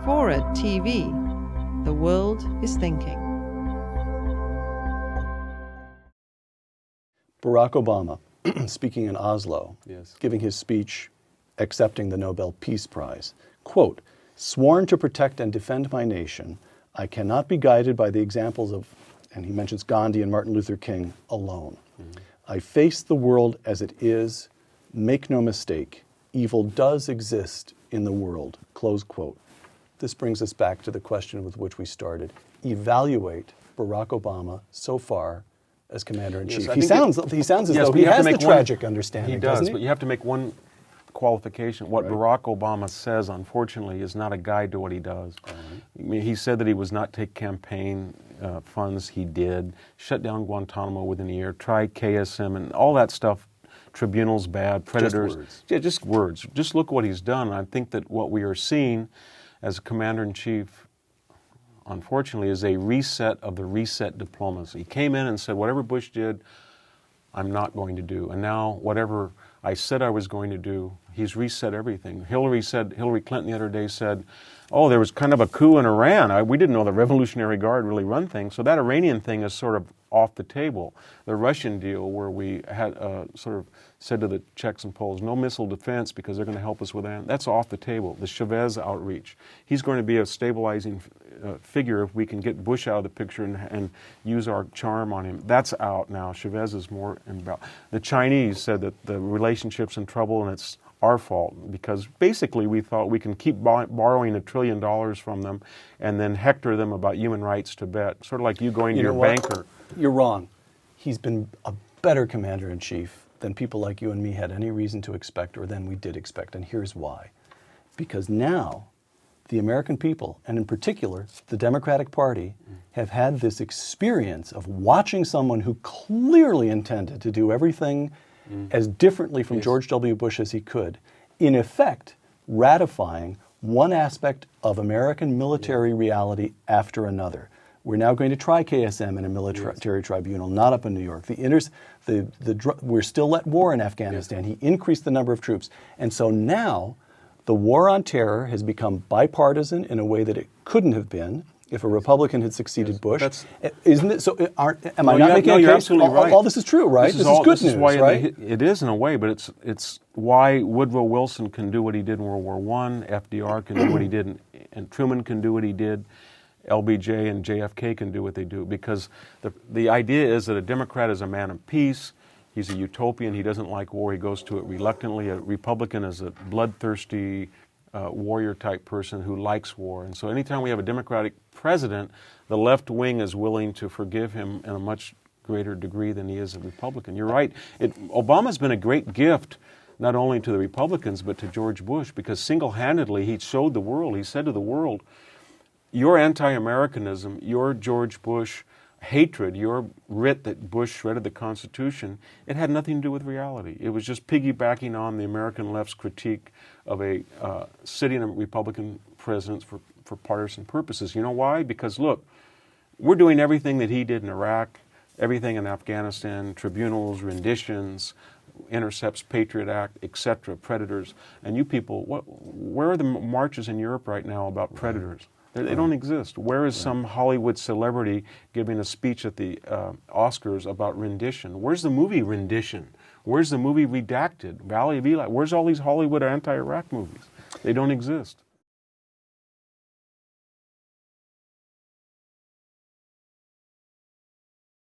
FORA.tv. The world is thinking. Barack Obama, speaking in Oslo, Yes. giving his speech accepting the Nobel Peace Prize, quote, "Sworn to protect and defend my nation, I cannot be guided by the examples of," and he mentions Gandhi and Martin Luther King, "alone. I face the world as it is. Make no mistake, evil does exist in the world," close quote. This brings us back to the question with which we started. Evaluate Barack Obama so far as Commander-in-Chief. Yes, he sounds as though he has the tragic understanding, He does, doesn't he? but you have to make one qualification. What Right. Barack Obama says, unfortunately, is not a guide to what he does. I mean, he said that he was not take campaign funds. He did. Shut down Guantanamo within a year. Tried KSM and all that stuff. Tribunals bad. Predators. Just words. Yeah, just words. Just look what he's done. I think that what we are seeing as Commander-in-Chief, unfortunately, is a reset of the reset diplomacy. He came in and said, whatever Bush did, I'm not going to do. And now, whatever I said I was going to do, he's reset everything. Hillary Clinton the other day said, oh, there was kind of a coup in Iran. We didn't know the Revolutionary Guard really run things. So that Iranian thing is sort of off the table. The Russian deal where we had sort of said to the Czechs and Poles, no missile defense because they're going to help us with that. That's off the table. The Chavez outreach. He's going to be a stabilizing figure if we can get Bush out of the picture and use our charm on him. That's out now. Chavez is more involved. The Chinese said that the relationship's in trouble and it's our fault because basically we thought we can keep borrowing $1 trillion from them and then hector them about human rights to Tibet. Sort of like you going to your banker. You're wrong. He's been a better Commander-in-Chief than people like you and me had any reason to expect or than we did expect. And here's why. Because now the American people, and in particular the Democratic Party, have had this experience of watching someone who clearly intended to do everything as differently from George W. Bush as he could, in effect ratifying one aspect of American military reality after another. We're now going to try KSM in a military tribunal, not up in New York. We're still at war in Afghanistan. He increased the number of troops. And so now the war on terror has become bipartisan in a way that it couldn't have been if a Republican had succeeded Bush. Isn't it? So am I not making a case? You're absolutely right. All this is true, right? This is good news, right? It is in a way, but it's why Woodrow Wilson can do what he did in World War I, FDR can do what he did, and Truman can do what he did, LBJ and JFK can do what they do, because the idea is that a Democrat is a man of peace. He's a utopian. He doesn't like war. He goes to it reluctantly. A Republican is a bloodthirsty warrior-type person who likes war. And so anytime we have a Democratic president, the left wing is willing to forgive him in a much greater degree than he is a Republican. You're right. Obama's been a great gift not only to the Republicans but to George Bush, because single-handedly he showed the world, he said to the world, your anti-Americanism, your George Bush hatred, your writ that Bush shredded the Constitution, it had nothing to do with reality. It was just piggybacking on the American left's critique of a sitting Republican president for partisan purposes. You know why? Because look, we're doing everything that he did in Iraq, everything in Afghanistan, tribunals, renditions, intercepts, Patriot Act, etc., predators. And you people, where are the marches in Europe right now about predators? They don't exist. Where is some Hollywood celebrity giving a speech at the Oscars about rendition? Where's the movie Rendition? Where's the movie Redacted? Valley of Eli? Where's all these Hollywood anti-Iraq movies? They don't exist.